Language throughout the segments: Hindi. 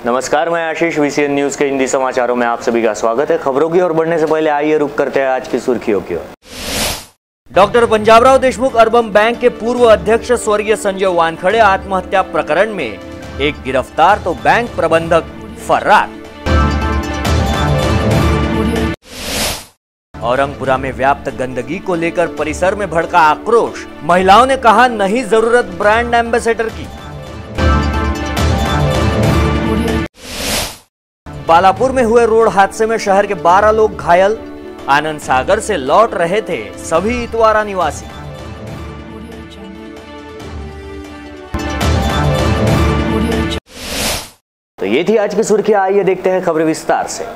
नमस्कार, मैं आशीष, VCN न्यूज के हिंदी समाचारों में आप सभी का स्वागत है। खबरों की ओर बढ़ने से पहले आइए रुक करते हैं आज की सुर्खियों की ओर। Doctor Panjabrao Deshmukh urban bank के पूर्व अध्यक्ष स्वर्गीय संजय वानखड़े आत्महत्या प्रकरण में एक गिरफ्तार तो बैंक प्रबंधक फरार। औरंगपुरा में व्याप्त गंदगी को लेकर परिसर में भड़का आक्रोश। महिलाओं ने कहा नहीं जरूरत ब्रांड एम्बेसडर की। बालापुर में हुए रोड हादसे में शहर के 12 लोग घायल। आनंद सागर से लौट रहे थे सभी इतवारा निवासी। तो ये थी आज की सुर्खियां, आइए देखते हैं खबरें विस्तार से।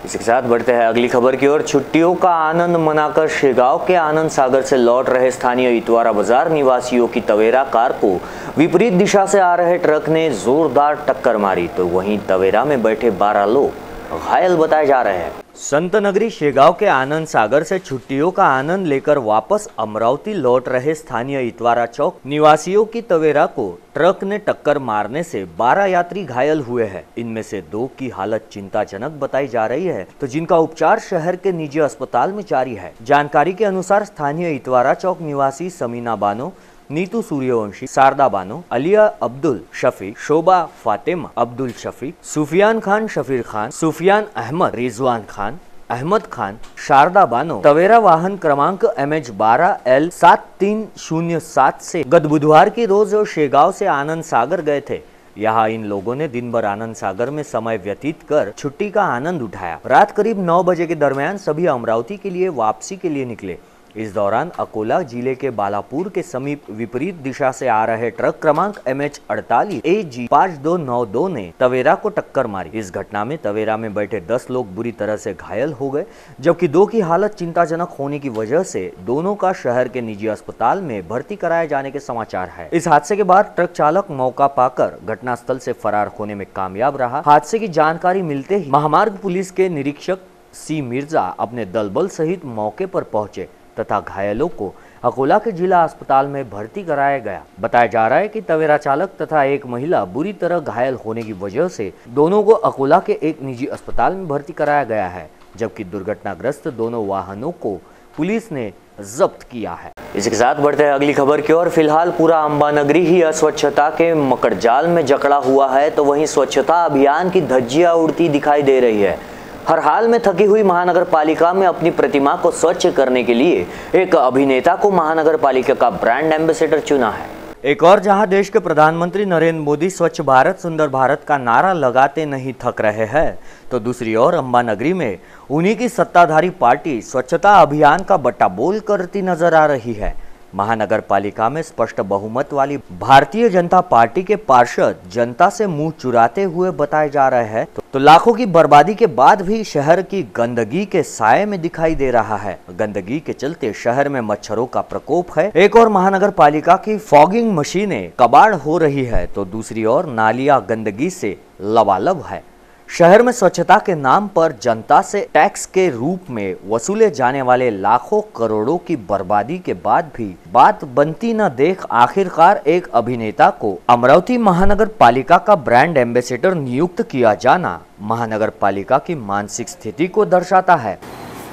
इसी के साथ बढ़ते हैं अगली खबर की ओर। छुट्टियों का आनंद मनाकर शेगांव के आनंद सागर से लौट रहे स्थानीय इतवारा बाजार निवासियों की तवेरा कार को विपरीत दिशा से आ रहे ट्रक ने जोरदार टक्कर मारी, तो वहीं तवेरा में बैठे 12 लोग घायल बताए जा रहे हैं। संत नगरी शेगांव के आनंद सागर से छुट्टियों का आनंद लेकर वापस अमरावती लौट रहे स्थानीय इतवारा चौक निवासियों की तवेरा को ट्रक ने टक्कर मारने से 12 यात्री घायल हुए हैं। इनमें से 2 की हालत चिंताजनक बताई जा रही है, तो जिनका उपचार शहर के निजी अस्पताल में जारी है। जानकारी के अनुसार स्थानीय इतवारा चौक निवासी समीना बानो, नीतू सूर्यवंशी, शारदा बानो, अलिया अब्दुल शफीक, शोभा फातिमा अब्दुल शफीक, सुफियान खान शफीर खान, सुफियान अहमद, रिजवान खान, अहमद खान, शारदा बानो तवेरा वाहन क्रमांक MH12L 7307 से गत बुधवार की रोज शेगांव से आनंद सागर गए थे। यहाँ इन लोगों ने दिन भर आनंद सागर में समय व्यतीत कर छुट्टी का आनंद उठाया। रात करीब 9 बजे के दरमियान सभी अमरावती के लिए वापसी के लिए निकले। इस दौरान अकोला जिले के बालापुर के समीप विपरीत दिशा से आ रहे ट्रक क्रमांक MH48 AG 5292 ने तवेरा को टक्कर मारी। इस घटना में तवेरा में बैठे 10 लोग बुरी तरह से घायल हो गए, जबकि 2 की हालत चिंताजनक होने की वजह से दोनों का शहर के निजी अस्पताल में भर्ती कराए जाने के समाचार है। इस हादसे के बाद ट्रक चालक मौका पाकर घटनास्थल से फरार होने में कामयाब रहा। हादसे की जानकारी मिलते ही महामार्ग पुलिस के निरीक्षक C मिर्जा अपने दलबल सहित मौके पर पहुंचे तथा घायलों को अकोला के जिला अस्पताल में भर्ती कराया गया। बताया जा रहा है कि तवेरा चालक तथा एक महिला बुरी तरह घायल होने की वजह से दोनों को अकोला के एक निजी अस्पताल में भर्ती कराया गया है, जबकि दुर्घटनाग्रस्त दोनों वाहनों को पुलिस ने जब्त किया है। इसके साथ बढ़ते हैं अगली खबर की ओर। फिलहाल पूरा अंबानगरी ही अस्वच्छता के मकड़जाल में जकड़ा हुआ है, तो वहीं स्वच्छता अभियान की धज्जियां उड़ती दिखाई दे रही है। हर हाल में थकी हुई महानगर पालिका में अपनी प्रतिमा को स्वच्छ करने के लिए एक अभिनेता को महानगर पालिका का ब्रांड एम्बेसडर चुना है। एक और जहां देश के प्रधानमंत्री नरेंद्र मोदी स्वच्छ भारत सुंदर भारत का नारा लगाते नहीं थक रहे हैं, तो दूसरी ओर अंबानगरी में उन्हीं की सत्ताधारी पार्टी स्वच्छता अभियान का बट्टा बोल करती नजर आ रही है। महानगर पालिका में स्पष्ट बहुमत वाली भारतीय जनता पार्टी के पार्षद जनता से मुंह चुराते हुए बताए जा रहे हैं, तो लाखों की बर्बादी के बाद भी शहर की गंदगी के साये में दिखाई दे रहा है। गंदगी के चलते शहर में मच्छरों का प्रकोप है। एक और महानगर पालिका की फॉगिंग मशीनें कबाड़ हो रही है, तो दूसरी ओर नालियां गंदगी से लबालब है। शहर में स्वच्छता के नाम पर जनता से टैक्स के रूप में वसूले जाने वाले लाखों करोड़ों की बर्बादी के बाद भी बात बनती न देख आखिरकार एक अभिनेता को अमरावती महानगर पालिका का ब्रांड एम्बेसडर नियुक्त किया जाना महानगर पालिका की मानसिक स्थिति को दर्शाता है।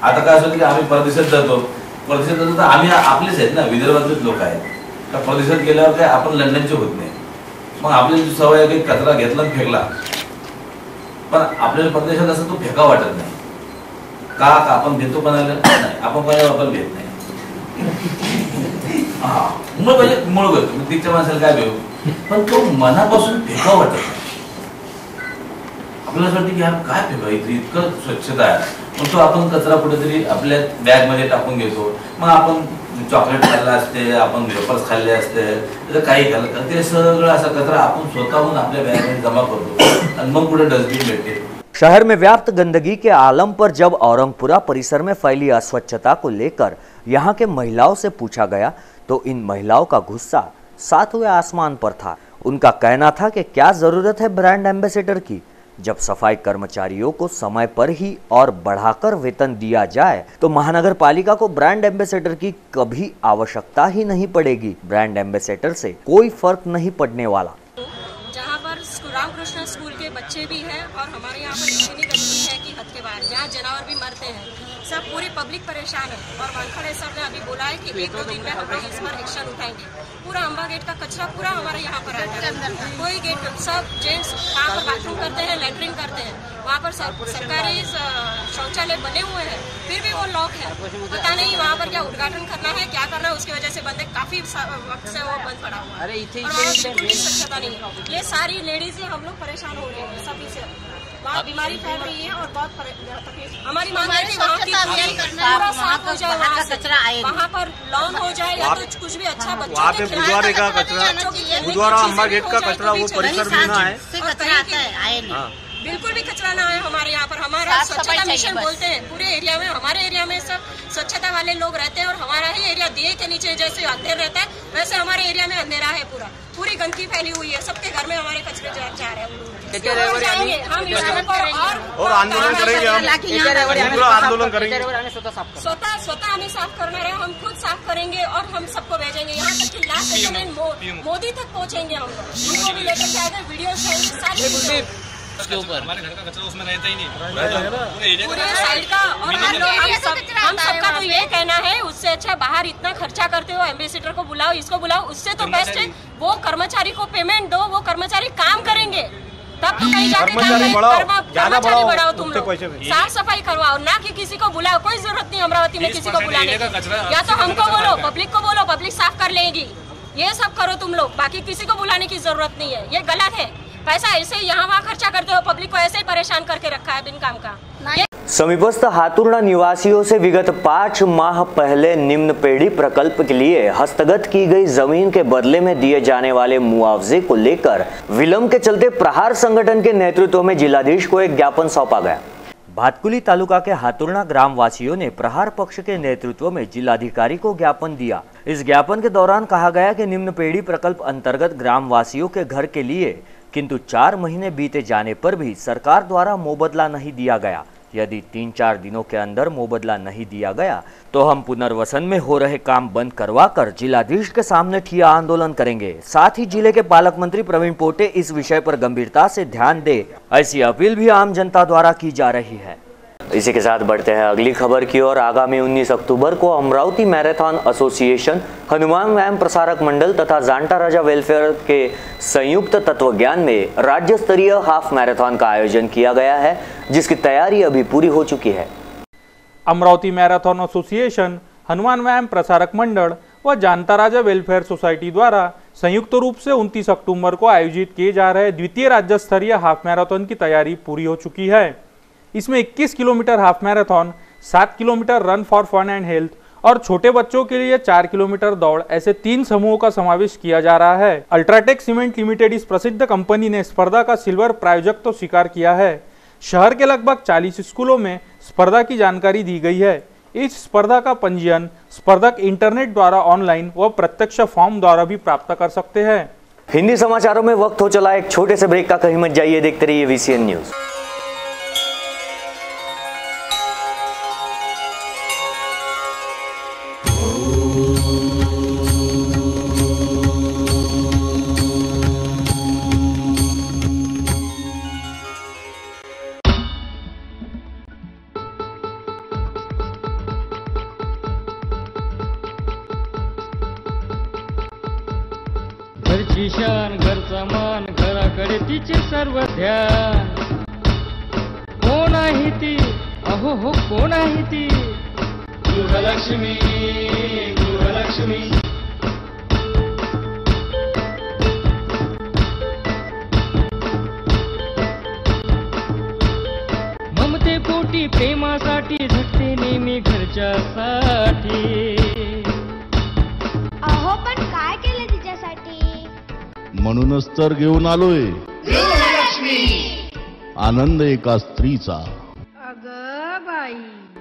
आता काय होतं की आम्ही परदेशात जातो तर आम्ही आपलेच आहेत ना, विदर्भातलेच लोक आहेत. तर परदेशात गेल्यावर काय आपण लंडनचे होत नाही. मग आपली सवय आहे की कचरा घेतला आणि फेकला, पण आपल्याला परदेशात असं तो फेका वाटत नाही का आपण घेतो कोणाला नाही, आपण कोणाला वापर घेत नाही. मूळ म्हणजे मूळ करतो तिच्या माणसाला काय भेटू, पण तो मनापासून फेका वाटत नाही. आपल्याला वाटतं की यार काय फेका, इतकं स्वच्छता आहे, पण तो आपण कचरा कुठेतरी आपल्या बॅग मध्ये टाकून घेतो. मग आपण चॉकलेट खाल्ला असते, आपण वेफर्स खाल्ले असते, काही खाल्लं, ते सगळं असा कचरा आपण स्वतःहून आपल्या बॅग मध्ये जमा करतो आणि मग कुठे डस्टबिन भेटते। शहर में व्याप्त गंदगी के आलम पर जब औरंगपुरा परिसर में फैली अस्वच्छता को लेकर यहाँ के महिलाओं से पूछा गया, तो इन महिलाओं का गुस्सा 7वें आसमान पर था। उनका कहना था कि क्या जरूरत है ब्रांड एम्बेसडर की, जब सफाई कर्मचारियों को समय पर ही और बढ़ाकर वेतन दिया जाए तो महानगर पालिका को ब्रांड एम्बेसडर की कभी आवश्यकता ही नहीं पड़ेगी। ब्रांड एम्बेसडर से कोई फर्क नहीं पड़ने वाला। जहाँ पर रामकृष्ण और भी मरते हैं। सब पूरी पब्लिक परेशान है और वानखेड़े सर ने अभी बोला है कि 1-2 दिन में हम लोग इस पर एक्शन उठाएंगे। पूरा अम्बा गेट का कचरा पूरा हमारे यहाँ पर आता है। कोई गेट सब जेंट्स वहाँ पर बाथरूम करते हैं, लैट्रिन करते हैं, वहाँ पर सरकारी शौचालय बने हुए हैं, फिर भी वो लॉक है। पता नहीं वहाँ पर क्या उद्घाटन करना है, क्या करना है, उसकी वजह से बंद है। काफी वक्त से वो बंद पड़ा हुआ है और वहाँ बिल्कुल भी स्वच्छता नहीं है। ये सारी लेडीज हम लोग परेशान हो रहे हैं सभी से। वहाँ बीमारी फैल रही है और बहुत तकलीफ। हमारी मांग है कि वहाँ की पूरा साफ हो जाए, वहाँ पर लॉन हो जाए या तो कुछ भी अच्छा बच्चों वहाँ पे बुधवार का कचरा, बुधवार अम्बा गेट का कचरा वो परिसर में ना है। बिल्कुल भी कचरा ना है हमारे यहाँ पर। हमारा स्वच्छता मिशन बोलते हैं पूरे एरिया में। हमारे एरिया में सब स्वच्छता वाले लोग रहते हैं और हमारा ही एरिया दिए के नीचे जैसे अंधेर रहता है वैसे हमारे एरिया में अंधेरा है। पूरी गंदगी फैली हुई है, सबके घर में हमारे कचरे जा रहे हैं। हम इसके ऊपर और आंदोलन करेंगे, हम पूरा आंदोलन करेंगे। स्वतः हमें साफ करना है, हम खुद साफ करेंगे और हम सबको भेजेंगे। यहाँ तक कि लास्ट सेशन मोदी तक पहुँचेंगे हम लोग, उनको भी लेकर के आगे वीडियो उसके ऊपर हमारे घर का कचरा उसमें रहता ही नहीं पूरे साइड का। और हम सबका तो ये कहना है उससे अच्छा बाहर इतना खर्चा करते हो, एम्बेसडर को बुलाओ, इसको बुलाओ, उससे तो बेस्ट है वो कर्मचारी को पेमेंट दो, वो कर्मचारी काम करेंगे तब तो कहीं जाके कर्मचारी बढ़ाओ, तुम लोग साफ सफाई करवाओ, ना कि किसी को बुलाओ। कोई जरूरत नहीं अमरावती में किसी को बुलाने की। या तो हमको बोलो, पब्लिक को बोलो, पब्लिक साफ कर लेगी। ये सब करो तुम लोग, बाकी किसी को बुलाने की जरूरत नहीं है। ये गलत है। पैसा ऐसे ही यहाँ वहाँ खर्चा करते हो, पब्लिक को ऐसे ही परेशान करके रखा है बिन काम का। समीपस्थ हाथुर्णा निवासियों से विगत 5 माह पहले निम्न पेड़ी प्रकल्प के लिए हस्तगत की गई जमीन के बदले में दिए जाने वाले मुआवजे को लेकर विलंब के चलते प्रहार संगठन के नेतृत्व में जिलाधीश को एक ज्ञापन सौंपा गया। भातकुली तालुका के हाथुर्णा ग्राम वासियों ने प्रहार पक्ष के नेतृत्व में जिलाधिकारी को ज्ञापन दिया। इस ज्ञापन के दौरान कहा गया कि निम्न पेड़ी प्रकल्प अंतर्गत ग्राम वासियों के घर के लिए किंतु 4 महीने बीते जाने पर भी सरकार द्वारा मुआवजा नहीं दिया गया। यदि 3-4 दिनों के अंदर मुआवजा नहीं दिया गया तो हम पुनर्वसन में हो रहे काम बंद करवाकर जिलाधीश के सामने ठिया आंदोलन करेंगे। साथ ही जिले के पालक मंत्री प्रवीण पोटे इस विषय पर गंभीरता से ध्यान दे, ऐसी अपील भी आम जनता द्वारा की जा रही है। इसी के साथ बढ़ते हैं अगली खबर की ओर। आगामी 19 अक्टूबर को अमरावती मैराथन एसोसिएशन, हनुमान व्यायाम प्रसारक मंडल तथा जांटा राजा वेलफेयर के संयुक्त तत्वज्ञान में राज्य स्तरीय हाफ मैराथन का आयोजन किया गया है, जिसकी तैयारी अभी पूरी हो चुकी है। अमरावती मैराथन एसोसिएशन, हनुमान व्यायाम प्रसारक मंडल व जांटा राजा वेलफेयर सोसाइटी द्वारा संयुक्त रूप से 29 अक्टूबर को आयोजित किए जा रहे द्वितीय राज्य स्तरीय हाफ मैराथन की तैयारी पूरी हो चुकी है। इसमें 21 kilometre half marathon, 7 kilometre run for fun and health और छोटे बच्चों के लिए 4 किलोमीटर दौड़, ऐसे 3 समूहों का समावेश किया जा रहा है। अल्ट्राटेक सीमेंट लिमिटेड इस प्रसिद्ध कंपनी ने स्पर्धा का सिल्वर प्रायोजक तो स्वीकार किया है। शहर के लगभग 40 स्कूलों में स्पर्धा की जानकारी दी गई है। इस स्पर्धा का पंजीयन स्पर्धक इंटरनेट द्वारा ऑनलाइन व प्रत्यक्ष फॉर्म द्वारा भी प्राप्त कर सकते हैं। हिंदी समाचारों में वक्त हो चला एक छोटे से ब्रेक का, कहीं मत जाइए, देखते रहिए VCN न्यूज। घरची शान, घरचा मान, घराकडे तिचे सर्व ध्यान। कोण आहे ती, अहो हो कोण आहे ती, गृहलक्ष्मी, गृहलक्ष्मी। ममते पोटी प्रेमासाठी झटते नेहमी घरच्यासाठी। अहो पण काय केलं तिच्यासाठी, म्हणूनच तर घेऊन आलोय गृहलक्ष्मी, आनंद एका स्त्रीचा। अगं बाई,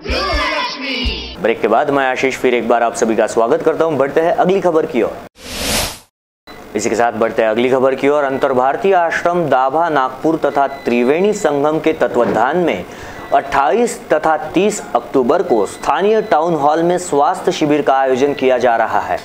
गृहलक्ष्मी। ब्रेक के बाद मैं आशीष फिर एक बार आप सभी का स्वागत करता हूं। बढ़ते हैं अगली खबर की ओर। इसी के साथ बढ़ते हैं अगली खबर की ओर। अंतरभारतीय आश्रम दाभा नागपुर तथा त्रिवेणी संगम के तत्वाधान में 28 तथा 30 अक्टूबर को स्थानीय टाउन हॉल में स्वास्थ्य शिविर का आयोजन किया जा रहा है।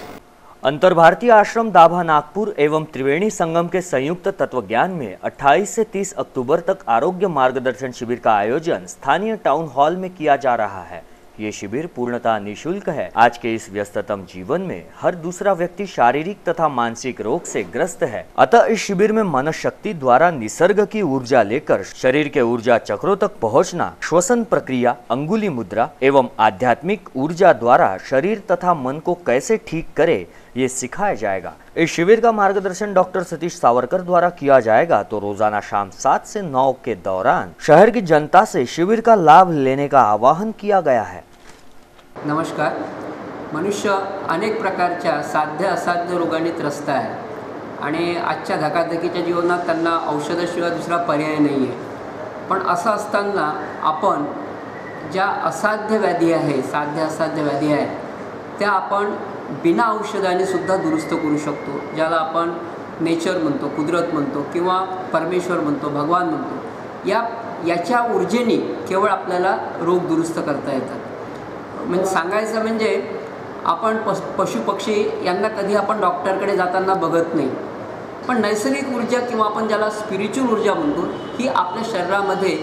अंतर भारतीय आश्रम दाभा नागपुर एवं त्रिवेणी संगम के संयुक्त तत्वज्ञान में 28 से 30 अक्टूबर तक आरोग्य मार्गदर्शन शिविर का आयोजन स्थानीय टाउन हॉल में किया जा रहा है। ये शिविर पूर्णतः निःशुल्क है। आज के इस व्यस्ततम जीवन में हर दूसरा व्यक्ति शारीरिक तथा मानसिक रोग से ग्रस्त है, अतः इस शिविर में मनशक्ति द्वारा निसर्ग की ऊर्जा लेकर शरीर के ऊर्जा चक्रों तक पहुंचना, श्वसन प्रक्रिया, अंगुली मुद्रा एवं आध्यात्मिक ऊर्जा द्वारा शरीर तथा मन को कैसे ठीक करे ये सिखाया जाएगा। इस शिविर का मार्गदर्शन डॉक्टर सतीश सावरकर द्वारा किया जाएगा। तो रोजाना शाम 7 से 9 के दौरान शहर की जनता से शिविर का लाभ लेने का आवाहन किया गया है। नमस्कार। मनुष्य अनेक प्रकारच्या साध्य असाध्य रोगांनी त्रस्त आहे आणि आजच्या धकाधकीच्या जीवनात त्यांना औषधाशिवाय दुसरा पर्याय नाही आहे। पण असं असताना आपण ज्या असाध्य व्याधी आहे, साध्य असाध्य व्याधी आहे, त्या आपण बिना औषधाने सुद्धा दुरुस्त करू शकतो। ज्याला आपण नेचर म्हणतो, कुदरत म्हणतो किंवा परमेश्वर म्हणतो, भगवान म्हणतो। याच्या ऊर्जेने केवळ आपल्याला रोग दुरुस्त करता येतात। म्हणजे सांगायचं म्हणजे आपण पशु पक्षी यांना कधी आपण डॉक्टरकडे जाताना बघत नाही, पण नैसर्गिक ऊर्जा किंवा आपण ज्याला स्पिरिच्युअल ऊर्जा म्हणतो ही आपल्या शरीरामध्ये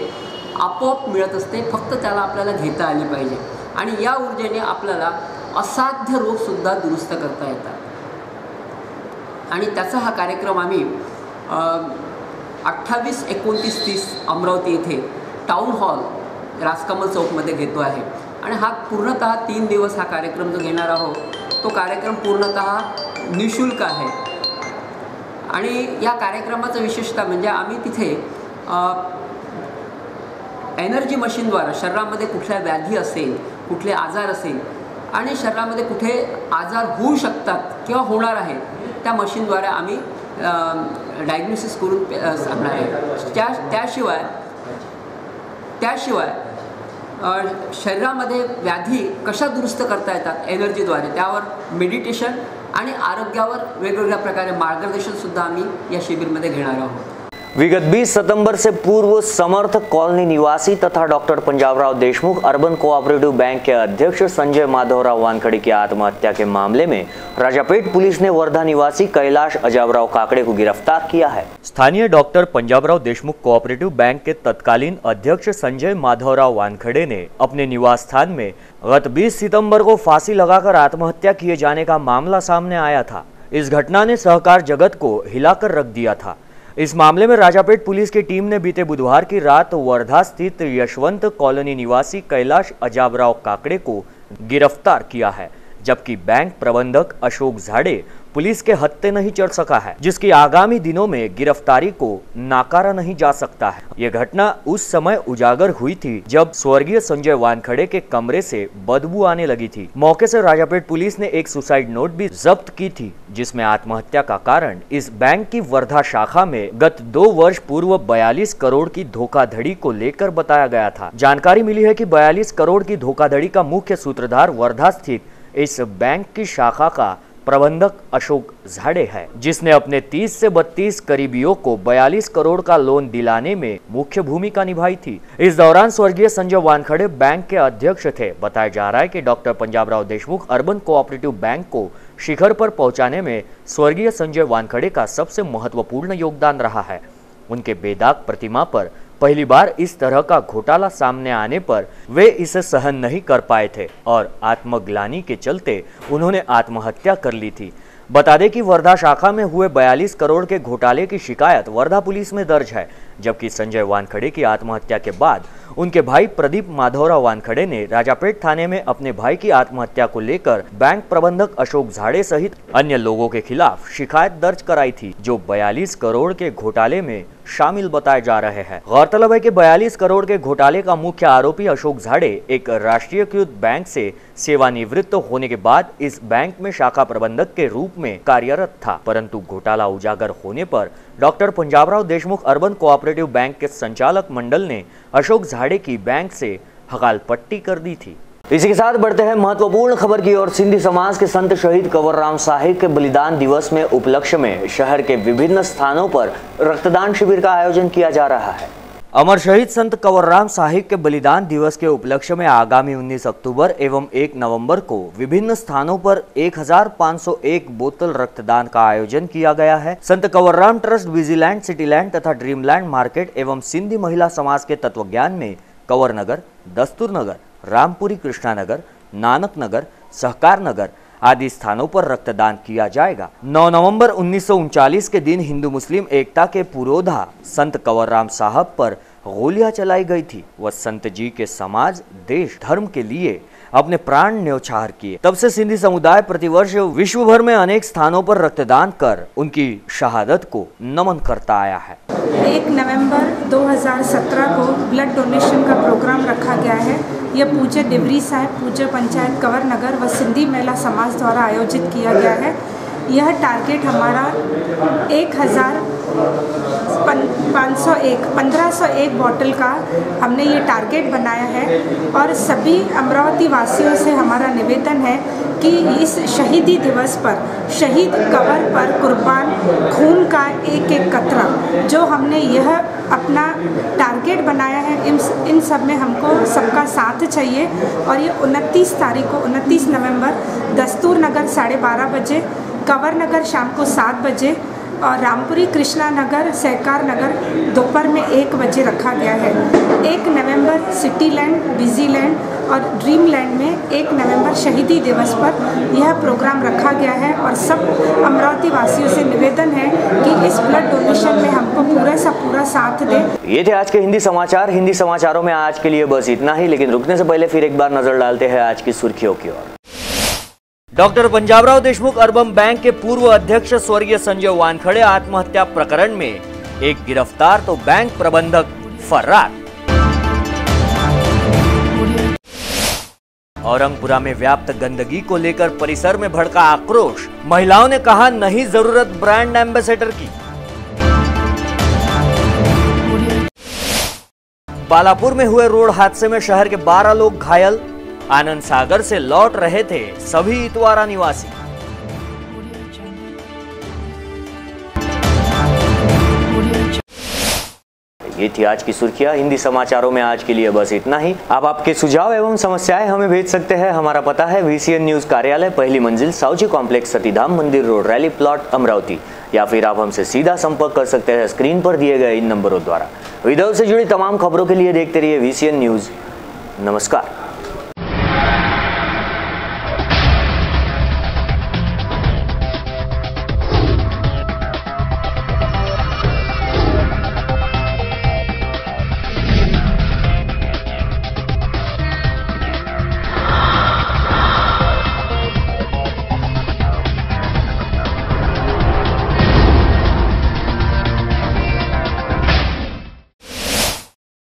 आपोआप मिळत असते, फक्त त्याला आपल्याला घेता आली पाहिजे। आणि या ऊर्जेने आपल्याला असाध्य रोग सुद्धा दुरुस्त करता येतात। आणि त्याचा हा कार्यक्रम आम्ही 28, 29, 30 अमरावती येथे टाउन हॉल राजकमल चौकमध्ये घेतो आहे। आणि हा पूर्णतः 3 दिवस हा कार्यक्रम जो घेणार आहोत तो कार्यक्रम पूर्णतः निःशुल्क आहे। आणि या कार्यक्रमाचं विशेषता म्हणजे आम्ही तिथे एनर्जी मशीनद्वारा शरीरामध्ये कुठल्या व्याधी असेल, कुठले आजार असेल आणि शरीरामध्ये कुठे आजार होऊ शकतात किंवा होणार आहेत, त्या मशीनद्वारे आम्ही डायग्नोसिस करून सांगणार आहे। त्याशिवाय शरीरामध्ये व्याधी कशा दुरुस्त करता येतात एनर्जीद्वारे, त्यावर मेडिटेशन आणि आरोग्यावर वेगवेगळ्या प्रकारे मार्गदर्शन सुद्धा आम्ही या शिबिरमध्ये घेणार आहोत। विगत 20 सितंबर से पूर्व समर्थ कॉलोनी निवासी तथा doctor Panjabrao Deshmukh urban cooperative bank के अध्यक्ष संजय माधवराव वानखड़े की आत्महत्या के मामले में राजापेट पुलिस ने वर्धा निवासी कैलाश अजाबराव काकड़े को गिरफ्तार किया है। स्थानीय doctor Panjabrao Deshmukh cooperative bank के तत्कालीन अध्यक्ष संजय माधवराव वानखड़े ने अपने निवास स्थान में गत 20 सितंबर को फांसी लगाकर आत्महत्या किए जाने का मामला सामने आया था। इस घटना ने सहकार जगत को हिलाकर रख दिया था। इस मामले में राजापेट पुलिस की टीम ने बीते बुधवार की रात वर्धा स्थित यशवंत कॉलोनी निवासी कैलाश अजाबराव काकड़े को गिरफ्तार किया है, जबकि बैंक प्रबंधक अशोक झाड़े पुलिस के हत्थे नहीं चढ़ सका है, जिसकी आगामी दिनों में गिरफ्तारी को नाकारा नहीं जा सकता है। यह घटना उस समय उजागर हुई थी जब स्वर्गीय संजय वानखड़े के कमरे से बदबू आने लगी थी। मौके से राजापेट पुलिस ने एक सुसाइड नोट भी जब्त की थी, जिसमें आत्महत्या का कारण इस बैंक की वर्धा शाखा में गत 2 वर्ष पूर्व 42 करोड़ की धोखाधड़ी को लेकर बताया गया था। जानकारी मिली है कि 42 करोड़ की धोखाधड़ी का मुख्य सूत्रधार वर्धा स्थित इस बैंक की शाखा का प्रबंधक अशोक झाड़े है, जिसने अपने 30 से 32 करीबियों को 42 करोड़ का लोन दिलाने में मुख्य भूमिका निभाई थी। इस दौरान स्वर्गीय संजय वानखड़े बैंक के अध्यक्ष थे। बताया जा रहा है कि doctor Panjabrao Deshmukh urban cooperative bank को शिखर पर पहुंचाने में स्वर्गीय संजय वानखड़े का सबसे महत्वपूर्ण योगदान रहा है। उनके बेदाग प्रतिमा पर पहली बार इस तरह का घोटाला सामने आने पर वे इसे सहन नहीं कर पाए थे और आत्मग्लानि के चलते उन्होंने आत्महत्या कर ली थी। बता दें कि वर्धा शाखा में हुए 42 करोड़ के घोटाले की शिकायत वर्धा पुलिस में दर्ज है, जबकि संजय वानखड़े की आत्महत्या के बाद उनके भाई प्रदीप माधवराव वानखड़े ने राजापेट थाने में अपने भाई की आत्महत्या को लेकर बैंक प्रबंधक अशोक झाड़े सहित अन्य लोगों के खिलाफ शिकायत दर्ज कराई थी, जो 42 करोड़ के घोटाले में शामिल बताए जा रहे हैं। गौरतलब है कि 42 करोड़ के घोटाले का मुख्य आरोपी अशोक झाड़े एक राष्ट्रीयकृत बैंक से सेवानिवृत्त होने के बाद इस बैंक में शाखा प्रबंधक के रूप में कार्यरत था, परंतु घोटाला उजागर होने पर doctor Panjabrao Deshmukh urban cooperative bank के संचालक मंडल ने अशोक झाड़े की बैंक से हकालपट्टी कर दी थी। इसी के साथ बढ़ते हैं महत्वपूर्ण खबर की ओर। सिंधी समाज के संत शहीद कंवरराम साहिब के बलिदान दिवस में उपलक्ष्य में शहर के विभिन्न स्थानों पर रक्तदान शिविर का आयोजन किया जा रहा है। अमर शहीद संत कंवरराम साहिब के बलिदान दिवस के उपलक्ष्य में आगामी 19 अक्टूबर एवं 1 नवंबर को विभिन्न स्थानों पर 1501 बोतल रक्तदान का आयोजन किया गया है। संत कंवरराम ट्रस्ट विजिलैंड, सिटीलैंड तथा ड्रीमलैंड मार्केट एवं सिंधी महिला समाज के तत्वज्ञान में कंवर नगर, दस्तूर नगर, रामपुरी कृष्णा नगर, नानक नगर, सहकार नगर आदि स्थानों पर रक्तदान किया जाएगा। 9 नवंबर 1939 के दिन हिंदू मुस्लिम एकता के पुरोधा संत कंवरराम साहब पर गोलियां चलाई गई थी। वह संत जी के समाज, देश, धर्म के लिए अपने प्राण न्यौछावर किए। तब से सिंधी समुदाय प्रतिवर्ष विश्व भर में अनेक स्थानों पर रक्तदान कर उनकी शहादत को नमन करता आया है। 1 नवंबर 2017 को ब्लड डोनेशन का प्रोग्राम रखा गया है। यह पूज्य डिबरी साहिब, पूज्य पंचायत कंवर नगर व सिंधी महिला समाज द्वारा आयोजित किया गया है। यह टारगेट हमारा 1501 बॉटल का हमने ये टारगेट बनाया है और सभी अमरावती वासियों से हमारा निवेदन है कि इस शहीदी दिवस पर शहीद कंवर पर कुर्बान खून का एक एक कतरा जो हमने यह अपना टारगेट बनाया है, इन सब में हमको सबका साथ चाहिए। और ये 29 नवंबर दस्तूर नगर 12:30 बजे, कंवर नगर शाम को 7 बजे और रामपुरी कृष्णा नगर, सहकार नगर दोपहर में 1 बजे रखा गया है। 1 नवंबर सिटीलैंड, बिजीलैंड और ड्रीमलैंड में 1 नवंबर शहीदी दिवस पर यह प्रोग्राम रखा गया है और सब अमरावती वासियों से निवेदन है कि इस ब्लड डोनेशन में हमको पूरा साथ दें। ये थे आज के हिंदी समाचार। हिंदी समाचारों में आज के लिए बस इतना ही, लेकिन रुकने से पहले फिर एक बार नजर डालते हैं आज की सुर्खियों की ओर। Doctor Panjabrao Deshmukh urban bank के पूर्व अध्यक्ष स्वर्गीय संजय वानखड़े आत्महत्या प्रकरण में एक गिरफ्तार तो बैंक प्रबंधक फरार। औरंगपुरा में व्याप्त गंदगी को लेकर परिसर में भड़का आक्रोश। महिलाओं ने कहा नहीं जरूरत ब्रांड एम्बेसडर की। बालापुर में हुए रोड हादसे में शहर के 12 लोग घायल। आनंद सागर से लौट रहे थे सभी इतवारा निवासी। ये थी आज की सुर्खियां। हिंदी समाचारों में आज के लिए बस इतना ही। आप आपके सुझाव एवं समस्याएं हमें भेज सकते हैं। हमारा पता है VCN न्यूज कार्यालय, पहली मंजिल, साउजी कॉम्प्लेक्स, सतीधाम मंदिर रोड, रैली प्लॉट, अमरावती। या फिर आप हमसे सीधा संपर्क कर सकते हैं स्क्रीन पर दिए गए इन नंबरों द्वारा। विदर्भ से जुड़ी तमाम खबरों के लिए देखते रहिए VCN न्यूज। नमस्कार।